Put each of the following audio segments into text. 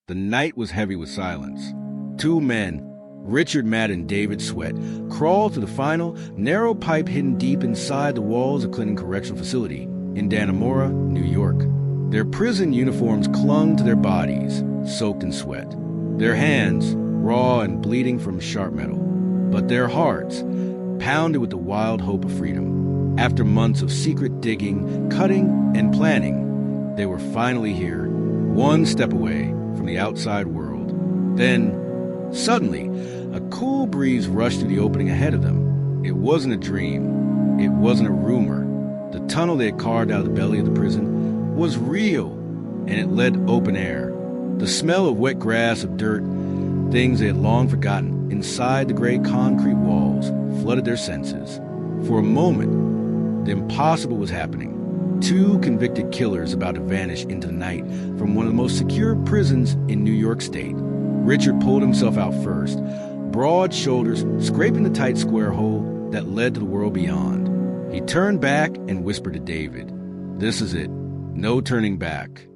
The night was heavy with silence. Two men, Richard Matt and David Sweat, crawled through the final, narrow pipe hidden deep inside the walls of Clinton Correctional Facility in Dannemora, New York. Their prison uniforms clung to their bodies, soaked in sweat. Their hands, raw and bleeding from sharp metal. But their hearts, pounded with the wild hope of freedom. After months of secret digging, cutting, and planning, they were finally here, one step away from the outside world. Then, suddenly, a cool breeze rushed through the opening ahead of them. It wasn't a dream. It wasn't a rumor. The tunnel they had carved out of the belly of the prison was real, and it led to open air. The smell of wet grass, of dirt, things they had long forgotten, inside the gray concrete walls, flooded their senses. For a moment, the impossible was happening. Two convicted killers about to vanish into the night from one of the most secure prisons in New York State. Richard pulled himself out first, broad shoulders scraping the tight square hole that led to the world beyond. He turned back and whispered to David, "This is it. No turning back."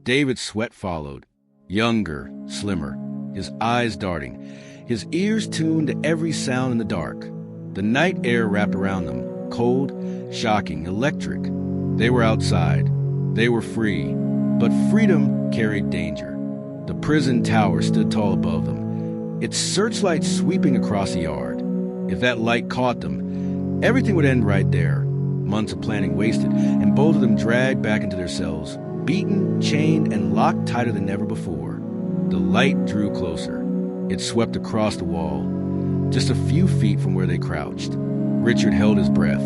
David's Sweat followed, younger, slimmer, his eyes darting, his ears tuned to every sound in the dark. The night air wrapped around them, cold, shocking, electric. They were outside. They were free. But freedom carried danger. The prison tower stood tall above them, its searchlight sweeping across the yard. If that light caught them, everything would end right there. Months of planning wasted, and both of them dragged back into their cells, beaten, chained, and locked tighter than ever before. The light drew closer. It swept across the wall, just a few feet from where they crouched. Richard held his breath,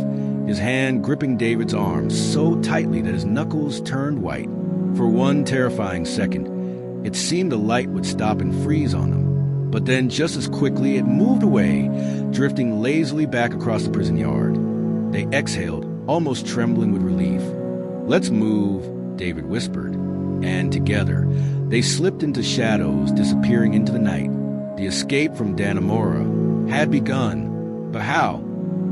his hand gripping David's arm so tightly that his knuckles turned white. For one terrifying second, it seemed the light would stop and freeze on them. But then, just as quickly, it moved away, drifting lazily back across the prison yard. They exhaled, almost trembling with relief. "Let's move," David whispered. And together, they slipped into shadows, disappearing into the night. The escape from Dannemora had begun. But how?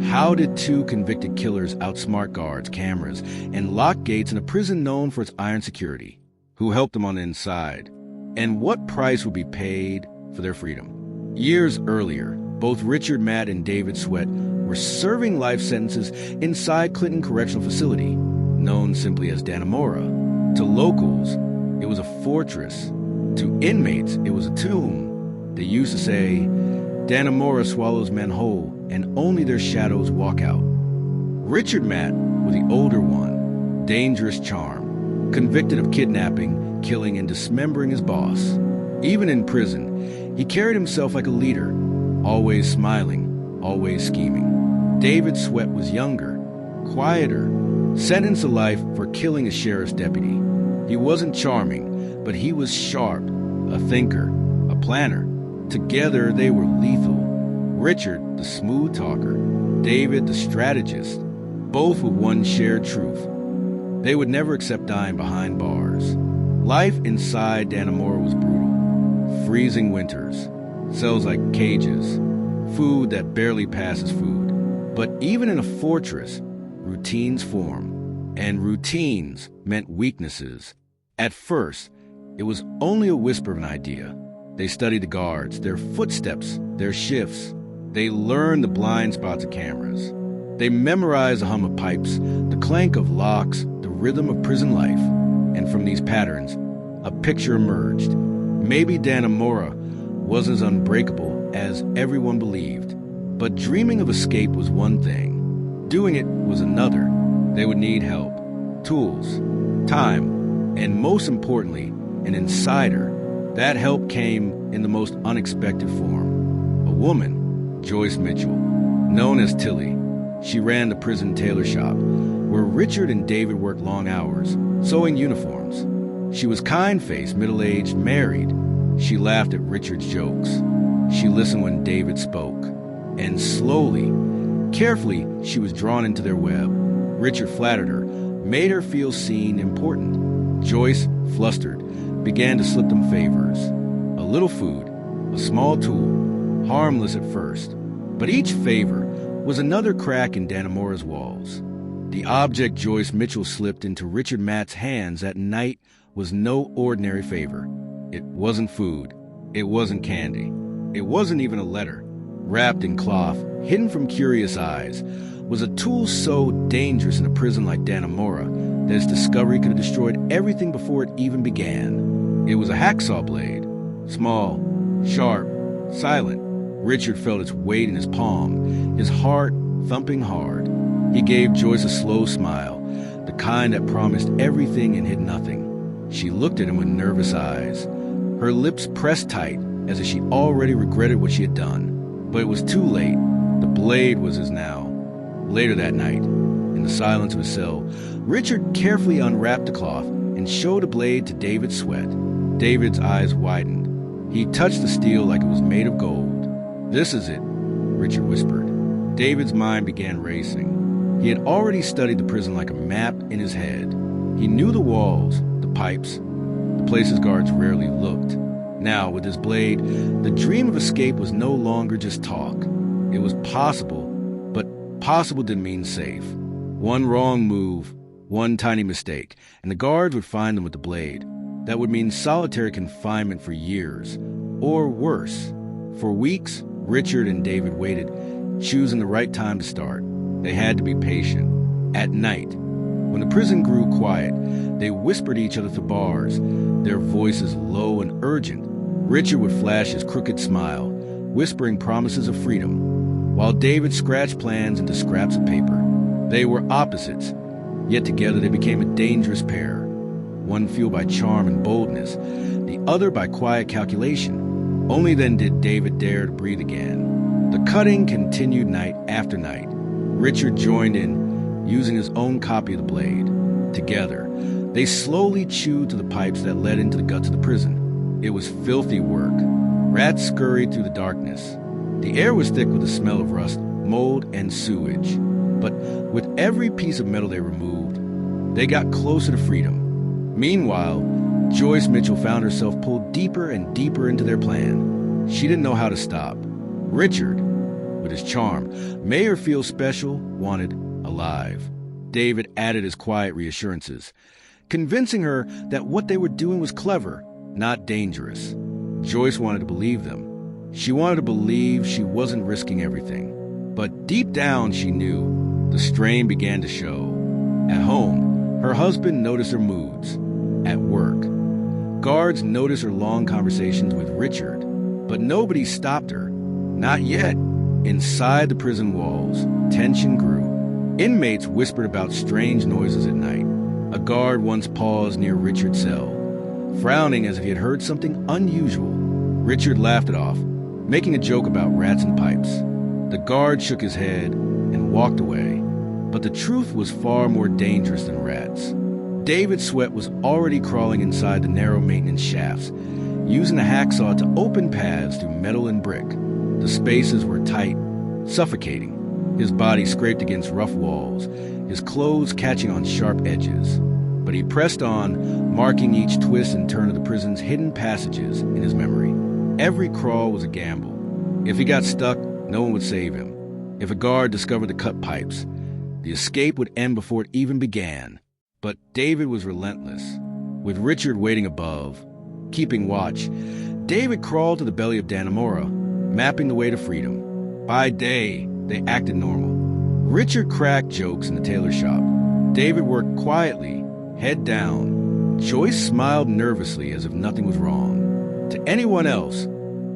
How did two convicted killers outsmart guards, cameras, and lock gates in a prison known for its iron security? Who helped them on the inside? And what price would be paid for their freedom? Years earlier, both Richard Matt and David Sweat were serving life sentences inside Clinton Correctional Facility, known simply as Dannemora. To locals, it was a fortress. To inmates, it was a tomb. They used to say, "Dannemora swallows men whole, and only their shadows walk out." Richard Matt was the older one, dangerous charm, convicted of kidnapping, killing, and dismembering his boss. Even in prison, he carried himself like a leader, always smiling, always scheming. David Sweat was younger, quieter, sentenced to life for killing a sheriff's deputy. He wasn't charming, but he was sharp, a thinker, a planner. Together, they were lethal. Richard, the smooth talker, David, the strategist, both with one shared truth. They would never accept dying behind bars. Life inside Dannemora was brutal. Freezing winters, cells like cages, food that barely passes food. But even in a fortress, routines form, and routines meant weaknesses. At first, it was only a whisper of an idea. They studied the guards, their footsteps, their shifts. They learned the blind spots of cameras. They memorized the hum of pipes, the clank of locks, the rhythm of prison life. And from these patterns, a picture emerged. Maybe Dannemora wasn't as unbreakable as everyone believed. But dreaming of escape was one thing. Doing it was another. They would need help, tools, time, and most importantly, an insider. That help came in the most unexpected form. A woman, Joyce Mitchell, known as Tilly. She ran the prison tailor shop, where Richard and David worked long hours, sewing uniforms. She was kind-faced, middle-aged, married. She laughed at Richard's jokes. She listened when David spoke. And slowly, carefully, she was drawn into their web. Richard flattered her, made her feel seen, important. Joyce, flustered, began to slip them favors. A little food, a small tool, harmless at first. But each favor was another crack in Dannemora's walls. The object Joyce Mitchell slipped into Richard Matt's hands that night was no ordinary favor. It wasn't food. It wasn't candy. It wasn't even a letter. Wrapped in cloth, hidden from curious eyes, was a tool so dangerous in a prison like Dannemora that its discovery could have destroyed everything before it even began. It was a hacksaw blade. Small, sharp, silent. Richard felt its weight in his palm, his heart thumping hard. He gave Joyce a slow smile, the kind that promised everything and hid nothing. She looked at him with nervous eyes, her lips pressed tight as if she already regretted what she had done. But it was too late. The blade was his now. Later that night, in the silence of his cell, Richard carefully unwrapped the cloth and showed the blade to David Sweat. David's eyes widened. He touched the steel like it was made of gold. "This is it," Richard whispered. David's mind began racing. He had already studied the prison like a map in his head. He knew the walls, the pipes, the places guards rarely looked. Now, with his blade, the dream of escape was no longer just talk. It was possible, but possible didn't mean safe. One wrong move, one tiny mistake, and the guards would find them with the blade. That would mean solitary confinement for years, or worse. For weeks, Richard and David waited, choosing the right time to start. They had to be patient. At night, when the prison grew quiet, they whispered to each other through bars, their voices low and urgent. Richard would flash his crooked smile, whispering promises of freedom, while David scratched plans into scraps of paper. They were opposites, yet together they became a dangerous pair. One fueled by charm and boldness, the other by quiet calculation. Only then did David dare to breathe again. The cutting continued night after night. Richard joined in, using his own copy of the blade. Together, they slowly chewed to the pipes that led into the guts of the prison. It was filthy work. Rats scurried through the darkness. The air was thick with the smell of rust, mold, and sewage. But with every piece of metal they removed, they got closer to freedom. Meanwhile, Joyce Mitchell found herself pulled deeper and deeper into their plan. She didn't know how to stop. Richard, with his charm, made her feel special, wanted, alive. David added his quiet reassurances, convincing her that what they were doing was clever, not dangerous. Joyce wanted to believe them. She wanted to believe she wasn't risking everything. But deep down, she knew the strain began to show. At home, her husband noticed her moods. At work, guards noticed her long conversations with Richard. But nobody stopped her. Not yet. Inside the prison walls, tension grew. Inmates whispered about strange noises at night. A guard once paused near Richard's cell, frowning as if he had heard something unusual. Richard laughed it off, making a joke about rats and pipes. The guard shook his head and walked away. But the truth was far more dangerous than rats. David Sweat was already crawling inside the narrow maintenance shafts, using a hacksaw to open paths through metal and brick. The spaces were tight, suffocating. His body scraped against rough walls, his clothes catching on sharp edges. But he pressed on, marking each twist and turn of the prison's hidden passages in his memory. Every crawl was a gamble. If he got stuck, no one would save him. If a guard discovered the cut pipes, the escape would end before it even began. But David was relentless. With Richard waiting above, keeping watch, David crawled to the belly of Dannemora, mapping the way to freedom. By day, they acted normal. Richard cracked jokes in the tailor shop. David worked quietly, head down. Joyce smiled nervously as if nothing was wrong. To anyone else,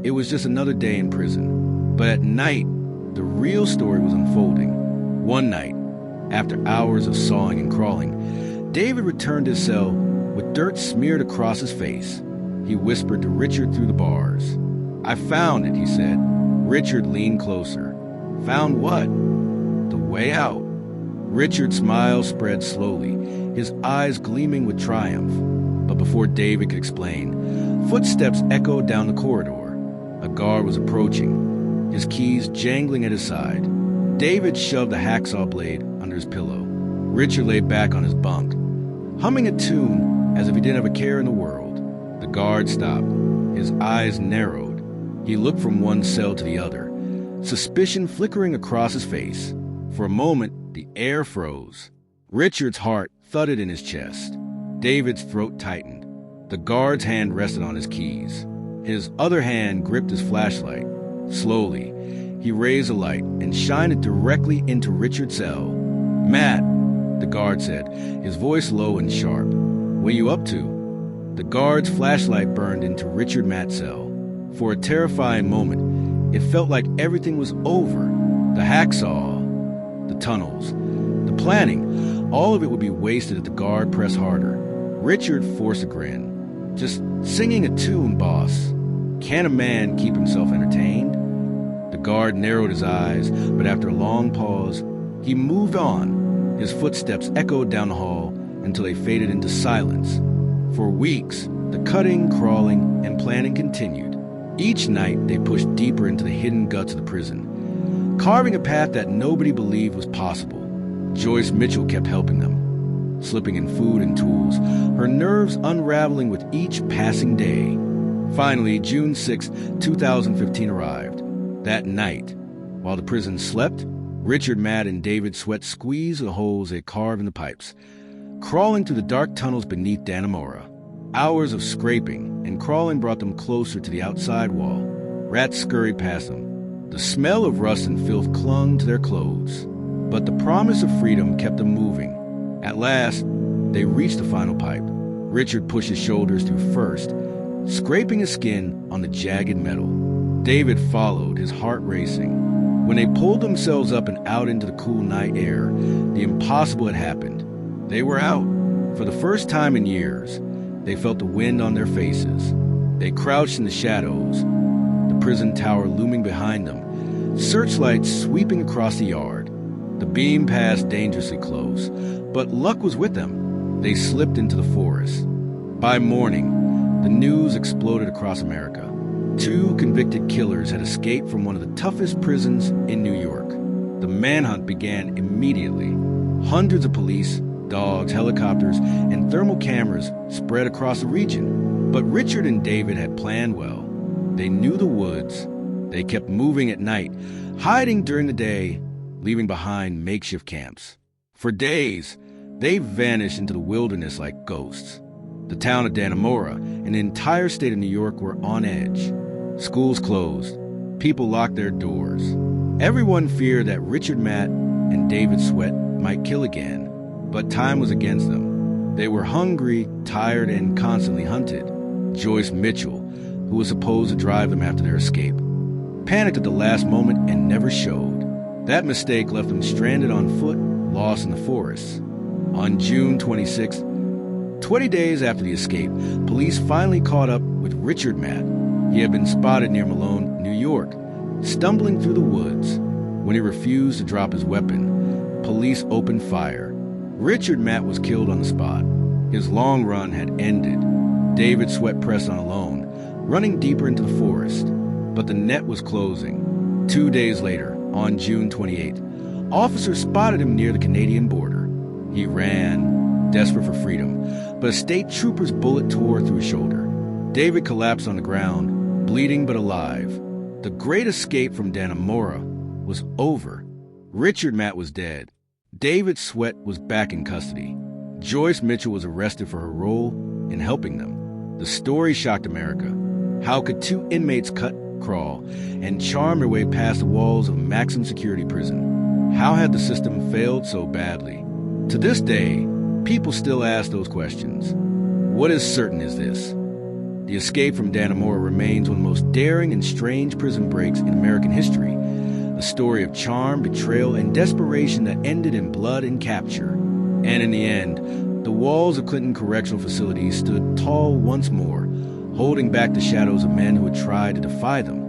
it was just another day in prison. But at night, the real story was unfolding. One night, after hours of sawing and crawling, David returned to his cell with dirt smeared across his face. He whispered to Richard through the bars. "I found it," he said. Richard leaned closer. "Found what?" "The way out." Richard's smile spread slowly, his eyes gleaming with triumph. But before David could explain, footsteps echoed down the corridor. A guard was approaching, his keys jangling at his side. David shoved the hacksaw blade under his pillow. Richard lay back on his bunk, humming a tune as if he didn't have a care in the world. The guard stopped. His eyes narrowed. He looked from one cell to the other, suspicion flickering across his face. For a moment, the air froze. Richard's heart thudded in his chest. David's throat tightened. The guard's hand rested on his keys. His other hand gripped his flashlight. Slowly, he raised the light and shined it directly into Richard's cell. "Matt," the guard said, his voice low and sharp. "What are you up to?" The guard's flashlight burned into Richard Matt's cell. For a terrifying moment, it felt like everything was over. The hacksaw, the tunnels, the planning, all of it would be wasted if the guard pressed harder. Richard forced a grin. "Just singing a tune, boss. Can a man keep himself entertained?" The guard narrowed his eyes, but after a long pause, he moved on. His footsteps echoed down the hall until they faded into silence. For weeks, the cutting, crawling, and planning continued. Each night, they pushed deeper into the hidden guts of the prison, carving a path that nobody believed was possible. Joyce Mitchell kept helping them, slipping in food and tools, her nerves unraveling with each passing day. Finally, June 6, 2015 arrived. That night, while the prison slept, Richard, Matt, and David Sweat squeezed the holes they carved in the pipes, crawling through the dark tunnels beneath Dannemora. Hours of scraping and crawling brought them closer to the outside wall. Rats scurried past them. The smell of rust and filth clung to their clothes. But the promise of freedom kept them moving. At last, they reached the final pipe. Richard pushed his shoulders through first, scraping his skin on the jagged metal. David followed, his heart racing. When they pulled themselves up and out into the cool night air, the impossible had happened. They were out. For the first time in years, they felt the wind on their faces. They crouched in the shadows, the prison tower looming behind them, searchlights sweeping across the yard. The beam passed dangerously close, but luck was with them. They slipped into the forest. By morning, the news exploded across America. 2 convicted killers had escaped from one of the toughest prisons in New York. The manhunt began immediately. Hundreds of police, dogs, helicopters, and thermal cameras spread across the region. But Richard and David had planned well. They knew the woods. They kept moving at night, hiding during the day, leaving behind makeshift camps. For days, they vanished into the wilderness like ghosts. The town of Dannemora and the entire state of New York were on edge. Schools closed. People locked their doors. Everyone feared that Richard Matt and David Sweat might kill again, but time was against them. They were hungry, tired, and constantly hunted. Joyce Mitchell, who was supposed to drive them after their escape, panicked at the last moment and never showed. That mistake left them stranded on foot, lost in the forests. On June 26th, 20 days after the escape, police finally caught up with Richard Matt. He had been spotted near Malone, New York, stumbling through the woods. When he refused to drop his weapon, police opened fire. Richard Matt was killed on the spot. His long run had ended. David Sweat pressed on alone, running deeper into the forest. But the net was closing. 2 days later, on June 28th, officers spotted him near the Canadian border. He ran, desperate for freedom, but a state trooper's bullet tore through his shoulder. David collapsed on the ground, bleeding but alive. The great escape from Dannemora was over. Richard Matt was dead. David Sweat was back in custody. Joyce Mitchell was arrested for her role in helping them. The story shocked America. How could 2 inmates cut, crawl, and charm their way past the walls of a maximum security prison? How had the system failed so badly? To this day, people still ask those questions. What is certain is this: the escape from Dannemora remains one of the most daring and strange prison breaks in American history. A story of charm, betrayal, and desperation that ended in blood and capture. And in the end, the walls of Clinton Correctional Facility stood tall once more, holding back the shadows of men who had tried to defy them.